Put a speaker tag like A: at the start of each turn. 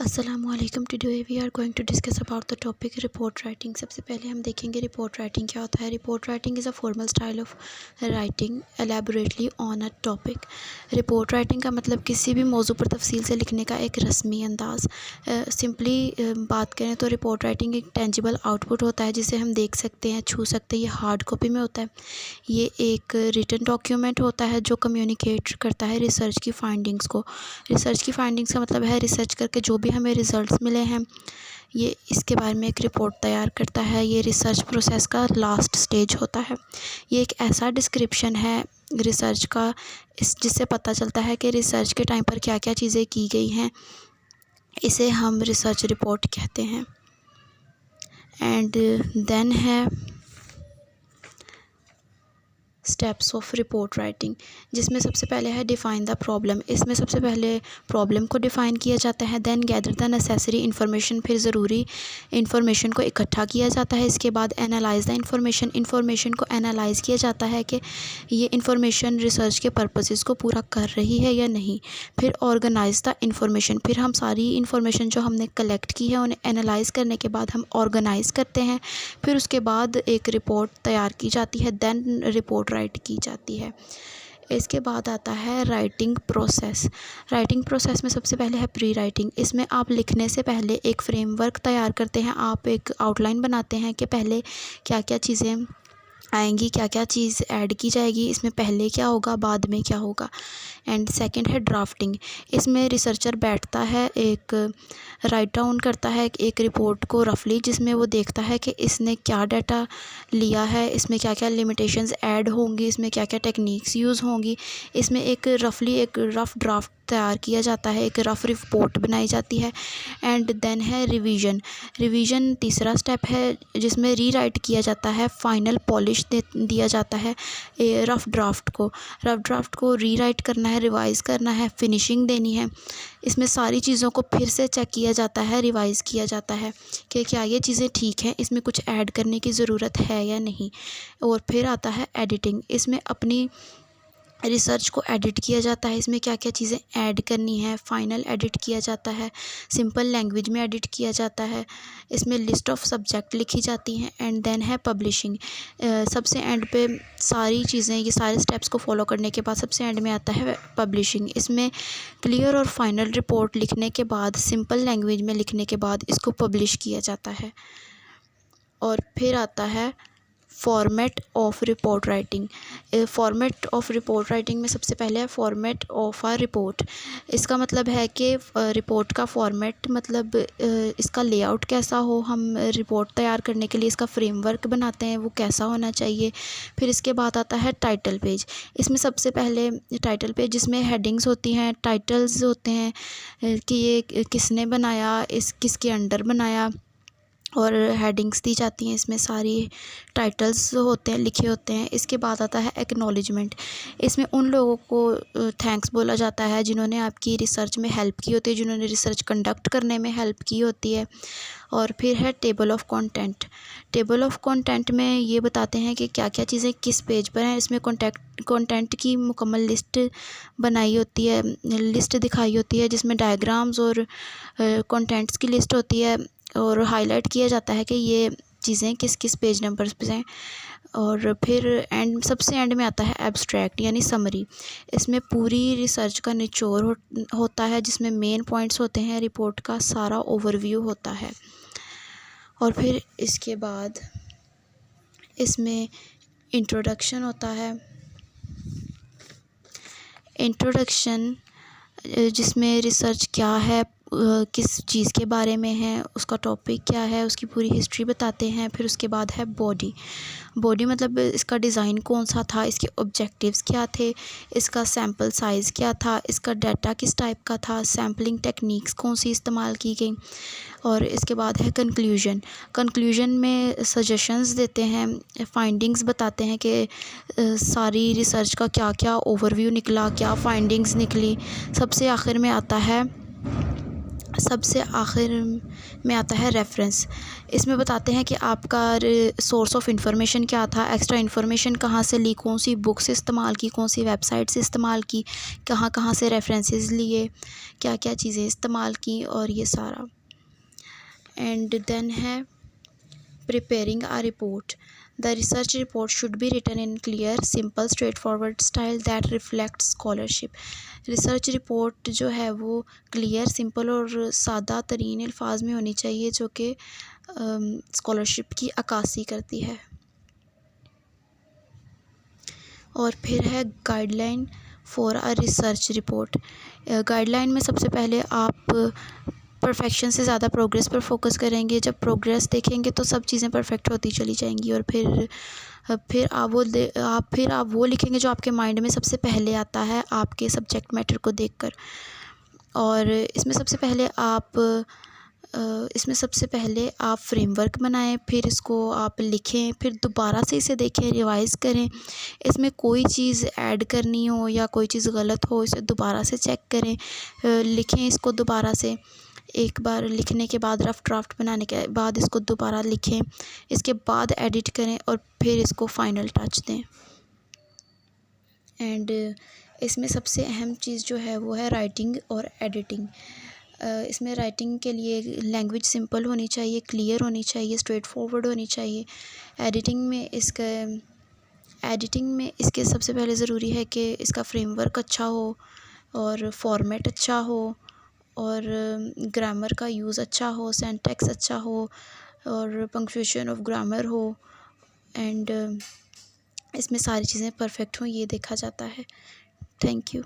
A: अस्सलामुअलैकुम। Today we are going to discuss about the topic report writing. सबसे पहले हम देखेंगे रिपोर्ट राइटिंग क्या होता है। Report writing is a formal style of writing elaborately on a topic. Report writing का मतलब किसी भी मौजू पर तफसील से लिखने का एक रस्मी अंदाज़। सिंपली बात करें तो रिपोर्ट राइटिंग एक टेंजिबल आउटपुट होता है जिसे हम देख सकते हैं, छू सकते हैं। ये हार्ड कॉपी में होता है। ये एक रिटन डॉक्यूमेंट होता है जो कम्युनिकेट करता है रिसर्च की फाइंडिंग्स को। रिसर्च की फाइंडिंग्स का मतलब है रिसर्च करके जो भी हमें रिज़ल्ट्स मिले हैं, ये इसके बारे में एक रिपोर्ट तैयार करता है। ये रिसर्च प्रोसेस का लास्ट स्टेज होता है। ये एक ऐसा डिस्क्रिप्शन है रिसर्च का जिससे पता चलता है कि रिसर्च के टाइम पर क्या क्या चीज़ें की गई हैं। इसे हम रिसर्च रिपोर्ट कहते हैं। एंड देन है स्टेप्स ऑफ रिपोर्ट राइटिंग, जिसमें सबसे पहले है डिफ़ाइन द प्रॉब्लम। इसमें सबसे पहले प्रॉब्लम को डिफ़ाइन किया जाता है। Then gather the necessary information, फिर ज़रूरी इन्फॉर्मेशन को इकट्ठा किया जाता है। इसके बाद एनालाइज द इन्फॉर्मेशन को एनालाइज़ किया जाता है कि ये इन्फॉर्मेशन रिसर्च के पर्पसेस को पूरा कर रही है या नहीं। फिर ऑर्गेनाइज द इन्फॉर्मेशन, फिर हम सारी इन्फॉर्मेशन जो हमने कलेक्ट की है उन्हें एनालाइज़ करने के बाद हम ऑर्गेनाइज़ करते हैं। फिर उसके बाद एक रिपोर्ट तैयार की जाती है। देन रिपोर्ट राइट की जाती है। इसके बाद आता है राइटिंग प्रोसेस। राइटिंग प्रोसेस में सबसे पहले है प्री राइटिंग। इसमें आप लिखने से पहले एक फ्रेमवर्क तैयार करते हैं। आप एक आउटलाइन बनाते हैं कि पहले क्या क्या चीज़ें आएंगी, क्या क्या चीज़ ऐड की जाएगी, इसमें पहले क्या होगा, बाद में क्या होगा। एंड सेकंड है ड्राफ्टिंग। इसमें रिसर्चर बैठता है, एक राइट डाउन करता है एक रिपोर्ट को रफली, जिसमें वो देखता है कि इसने क्या डाटा लिया है, इसमें क्या क्या लिमिटेशंस ऐड होंगी, इसमें क्या क्या टेक्निक्स यूज़ होंगी। इसमें एक रफली एक रफ़ ड्राफ्ट तैयार किया जाता है, एक रफ़ रिपोर्ट बनाई जाती है। एंड देन है रिवीजन। रिवीजन तीसरा स्टेप है जिसमें रीराइट किया जाता है, फाइनल पॉलिश दिया जाता है रफ़ ड्राफ्ट को रीराइट करना है, रिवाइज़ करना है, फिनिशिंग देनी है। इसमें सारी चीज़ों को फिर से चेक किया जाता है, रिवाइज़ किया जाता है कि क्या ये चीज़ें ठीक हैं, इसमें कुछ ऐड करने की ज़रूरत है या नहीं। और फिर आता है एडिटिंग। इसमें अपनी रिसर्च को एडिट किया जाता है, इसमें क्या क्या चीज़ें ऐड करनी है, फाइनल एडिट किया जाता है, सिंपल लैंग्वेज में एडिट किया जाता है। इसमें लिस्ट ऑफ सब्जेक्ट लिखी जाती हैं। एंड देन है पब्लिशिंग। सबसे एंड पे सारी चीज़ें, ये सारे स्टेप्स को फॉलो करने के बाद सबसे एंड में आता है पब्लिशिंग। इसमें क्लियर और फाइनल रिपोर्ट लिखने के बाद, सिंपल लैंग्वेज में लिखने के बाद इसको पब्लिश किया जाता है। और फिर आता है format of report writing. Format of report writing में सबसे पहले है फॉर्मेट ऑफ आ रिपोर्ट। इसका मतलब है कि रिपोर्ट का फॉर्मेट, मतलब इसका लेआउट कैसा हो। हम रिपोर्ट तैयार करने के लिए इसका फ्रेमवर्क बनाते हैं, वो कैसा होना चाहिए। फिर इसके बाद आता है टाइटल पेज। इसमें सबसे पहले टाइटल पेज, जिसमें हेडिंग्स होती हैं, टाइटल्स होते हैं कि ये किसने बनाया, इस किसके अंडर बनाया, और हेडिंग्स दी जाती हैं। इसमें सारी टाइटल्स होते हैं, लिखे होते हैं। इसके बाद आता है एक्नॉलेजमेंट। इसमें उन लोगों को थैंक्स बोला जाता है जिन्होंने आपकी रिसर्च में हेल्प की होती है, जिन्होंने रिसर्च कंडक्ट करने में हेल्प की होती है। और फिर है table of content. Table of content में ये बताते हैं कि क्या क्या चीज़ें किस पेज पर हैं। इसमें कंटेंट की मुकम्मल लिस्ट बनाई होती है, लिस्ट दिखाई होती है, जिसमें डायग्राम्स और कंटेंट्स की लिस्ट होती है, और हाईलाइट किया जाता है कि ये चीज़ें किस किस पेज नंबर्स पे हैं। और फिर सबसे एंड में आता है एब्स्ट्रैक्ट यानी समरी। इसमें पूरी रिसर्च का निचोड़ होता है, जिसमें मेन पॉइंट्स होते हैं, रिपोर्ट का सारा ओवरव्यू होता है। और फिर इसके बाद इसमें इंट्रोडक्शन होता है। इंट्रोडक्शन जिसमें रिसर्च क्या है, किस चीज़ के बारे में है, उसका टॉपिक क्या है, उसकी पूरी हिस्ट्री बताते हैं। फिर उसके बाद है बॉडी मतलब इसका डिज़ाइन कौन सा था, इसके ऑब्जेक्टिव्स क्या थे, इसका सैम्पल साइज़ क्या था, इसका डाटा किस टाइप का था, सैम्पलिंग टेक्निक्स कौन सी इस्तेमाल की गई। और इसके बाद है कंक्लूजन में सजेशंस देते हैं, फाइंडिंग्स बताते हैं कि सारी रिसर्च का क्या क्या ओवरव्यू निकला, क्या फाइंडिंग्स निकली। सबसे आखिर में आता है सबसे आखिर में आता है रेफरेंस। इसमें बताते हैं कि आपका सोर्स ऑफ इंफॉर्मेशन क्या था, एक्स्ट्रा इन्फॉर्मेशन कहाँ से ली, कौन सी बुक्स इस्तेमाल की, कौन सी वेबसाइट्स इस्तेमाल की, कहाँ कहाँ से रेफरेंसेस लिए, क्या क्या चीज़ें इस्तेमाल की, और ये सारा। एंड देन है preparing a report. The research report should be written in clear, simple, straightforward style that reflects scholarship. Research report जो है वो क्लियर, सिंपल और सादा तरीन अल्फाज में होनी चाहिए, जो कि स्कॉलरशिप की अक्कासी करती है। और फिर है guideline for a research report. Guideline में सबसे पहले आप परफेक्शन से ज़्यादा प्रोग्रेस पर फोकस करेंगे। जब प्रोग्रेस देखेंगे तो सब चीज़ें परफेक्ट होती चली जाएंगी, और फिर आप वो लिखेंगे जो आपके माइंड में सबसे पहले आता है आपके सब्जेक्ट मैटर को देखकर। और इसमें सबसे पहले आप फ्रेमवर्क बनाएं, फिर इसको आप लिखें, फिर दोबारा से इसे देखें, रिवाइज़ करें। इसमें कोई चीज़ ऐड करनी हो या कोई चीज़ गलत हो, इसे दोबारा से चेक करें, लिखें इसको दोबारा से। एक बार लिखने के बाद, रफ़ ड्राफ्ट बनाने के बाद इसको दोबारा लिखें, इसके बाद एडिट करें और फिर इसको फ़ाइनल टच दें। एंड इसमें सबसे अहम चीज़ जो है वो है राइटिंग और एडिटिंग। इसमें राइटिंग के लिए लैंग्वेज सिंपल होनी चाहिए, क्लियर होनी चाहिए, स्ट्रेट फॉरवर्ड होनी चाहिए। एडिटिंग में इसके सबसे पहले ज़रूरी है कि इसका फ्रेमवर्क अच्छा हो, और फॉर्मेट अच्छा हो, और ग्रामर का यूज़ अच्छा हो, सिंटैक्स अच्छा हो, और पंक्चुएशन ऑफ ग्रामर हो। एंड इसमें सारी चीज़ें परफेक्ट हों, ये देखा जाता है। Thank you.